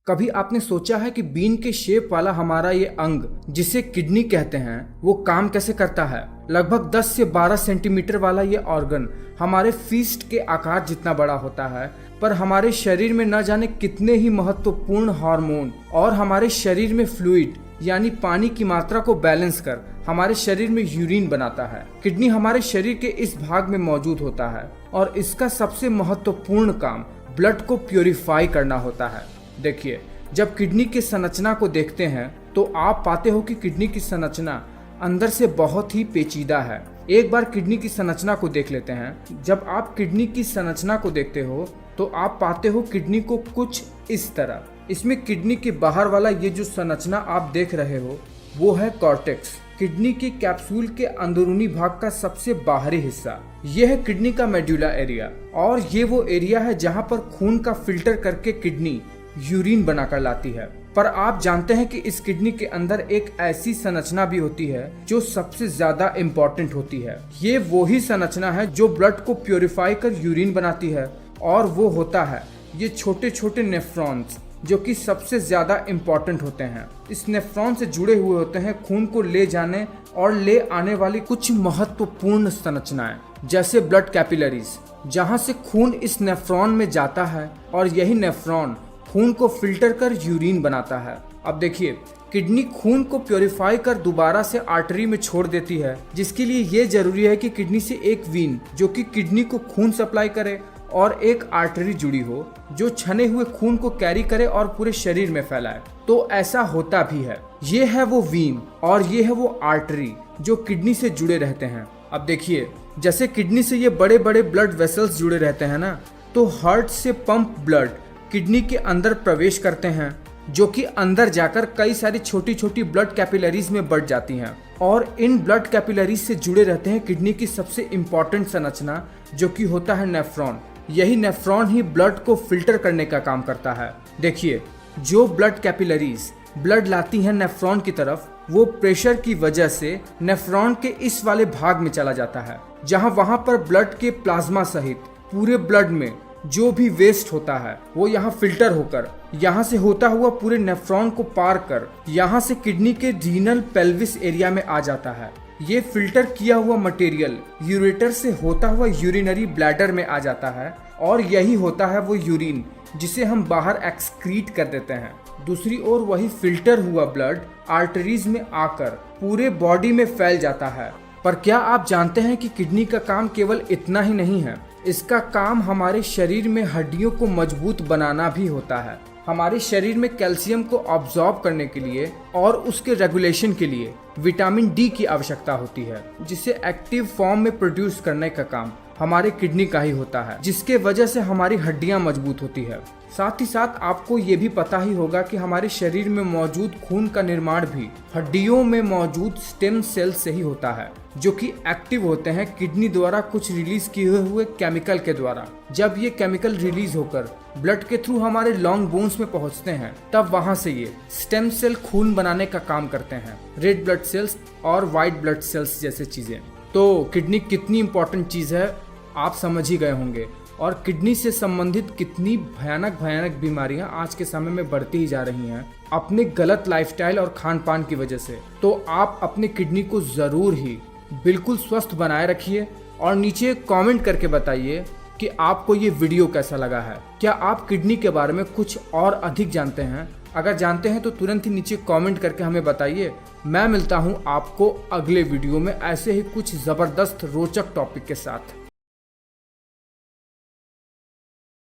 कभी आपने सोचा है कि बीन के शेप वाला हमारा ये अंग जिसे किडनी कहते हैं वो काम कैसे करता है। लगभग 10 से 12 सेंटीमीटर वाला ये ऑर्गन हमारे फिस्ट के आकार जितना बड़ा होता है, पर हमारे शरीर में न जाने कितने ही महत्वपूर्ण हार्मोन और हमारे शरीर में फ्लूइड यानी पानी की मात्रा को बैलेंस कर हमारे शरीर में यूरिन बनाता है। किडनी हमारे शरीर के इस भाग में मौजूद होता है और इसका सबसे महत्वपूर्ण काम ब्लड को प्योरीफाई करना होता है। देखिए, जब किडनी की संरचना को देखते हैं तो आप पाते हो कि किडनी की संरचना अंदर से बहुत ही पेचीदा है। एक बार किडनी की संरचना को देख लेते हैं। जब आप किडनी की संरचना को देखते हो तो आप पाते हो किडनी को कुछ इस तरह। इसमें किडनी के बाहर वाला ये जो संरचना आप देख रहे हो वो है कॉर्टेक्स, किडनी की कैप्सूल के अंदरूनी भाग का सबसे बाहरी हिस्सा। यह है किडनी का मेडुला एरिया और ये वो एरिया है जहाँ पर खून का फिल्टर करके किडनी यूरिन बनाकर लाती है। पर आप जानते हैं कि इस किडनी के अंदर एक ऐसी संरचना भी होती है जो सबसे ज्यादा इम्पोर्टेंट होती है। ये वो ही संरचना है जो ब्लड को प्योरीफाई कर यूरिन बनाती है और वो होता है ये छोटे छोटे नेफ्रॉन्स, जो कि सबसे ज्यादा इम्पोर्टेंट होते हैं। इस नेफ्रॉन से जुड़े हुए होते हैं खून को ले जाने और ले आने वाली कुछ महत्वपूर्ण संरचनाएं, जैसे ब्लड कैपिलरीज, जहां से खून इस नेफ्रॉन में जाता है और यही नेफ्रॉन खून को फिल्टर कर यूरिन बनाता है। अब देखिए, किडनी खून को प्योरीफाई कर दोबारा से आर्टरी में छोड़ देती है, जिसके लिए ये जरूरी है कि किडनी से एक वीन जो कि किडनी को खून सप्लाई करे और एक आर्टरी जुड़ी हो जो छने हुए खून को कैरी करे और पूरे शरीर में फैलाए। तो ऐसा होता भी है। ये है वो वीन और ये है वो आर्टरी जो किडनी से जुड़े रहते हैं। अब देखिए, जैसे किडनी से ये बड़े बड़े ब्लड वेसल्स जुड़े रहते हैं ना, तो हार्ट से पंप ब्लड किडनी के अंदर प्रवेश करते हैं, जो कि अंदर जाकर कई सारी छोटी छोटी ब्लड कैपिलरीज में बढ़ जाती हैं और इन ब्लड कैपिलरीज से जुड़े रहते हैं किडनी की सबसे इम्पोर्टेंट संरचना, जो कि होता है नेफ्रॉन। यही नेफ्रॉन ही ब्लड को फिल्टर करने का काम करता है। देखिए, जो ब्लड कैपिलरीज ब्लड लाती हैं नेफ्रॉन की तरफ, वो प्रेशर की वजह से नेफ्रॉन के इस वाले भाग में चला जाता है, जहां वहां पर ब्लड के प्लाज्मा सहित पूरे ब्लड में जो भी वेस्ट होता है वो यहाँ फिल्टर होकर यहाँ से होता हुआ पूरे नेफ्रॉन को पार कर यहाँ से किडनी के रीनल पेल्विस एरिया में आ जाता है। ये फिल्टर किया हुआ मटेरियल यूरेटर से होता हुआ यूरिनरी ब्लैडर में आ जाता है और यही होता है वो यूरिन जिसे हम बाहर एक्सक्रीट कर देते हैं। दूसरी ओर वही फिल्टर हुआ ब्लड आर्टरीज में आकर पूरे बॉडी में फैल जाता है। पर क्या आप जानते हैं कि किडनी का काम केवल इतना ही नहीं है, इसका काम हमारे शरीर में हड्डियों को मजबूत बनाना भी होता है। हमारे शरीर में कैल्शियम को ऑब्जॉर्ब करने के लिए और उसके रेगुलेशन के लिए विटामिन डी की आवश्यकता होती है, जिसे एक्टिव फॉर्म में प्रोड्यूस करने का काम हमारे किडनी का ही होता है, जिसके वजह से हमारी हड्डियां मजबूत होती है। साथ ही साथ आपको ये भी पता ही होगा कि हमारे शरीर में मौजूद खून का निर्माण भी हड्डियों में मौजूद स्टेम सेल से ही होता है, जो कि एक्टिव होते हैं किडनी द्वारा कुछ रिलीज किए हुए केमिकल के द्वारा। जब ये केमिकल रिलीज होकर ब्लड के थ्रू हमारे लॉन्ग बोन्स में पहुंचते हैं, तब वहां से ये स्टेम सेल खून बनाने का काम करते हैं, रेड ब्लड सेल्स और व्हाइट ब्लड सेल्स जैसे चीजें। तो किडनी कितनी इंपॉर्टेंट चीज है आप समझ ही गए होंगे, और किडनी से संबंधित कितनी भयानक भयानक बीमारियां आज के समय में बढ़ती ही जा रही हैं अपने गलत लाइफस्टाइल और खान पान की वजह से। तो आप अपने किडनी को जरूर ही बिल्कुल स्वस्थ बनाए रखिए और नीचे कमेंट करके बताइए कि आपको ये वीडियो कैसा लगा है। क्या आप किडनी के बारे में कुछ और अधिक जानते हैं? अगर जानते हैं तो तुरंत ही नीचे कमेंट करके हमें बताइए। मैं मिलता हूँ आपको अगले वीडियो में ऐसे ही कुछ जबरदस्त रोचक टॉपिक के साथ।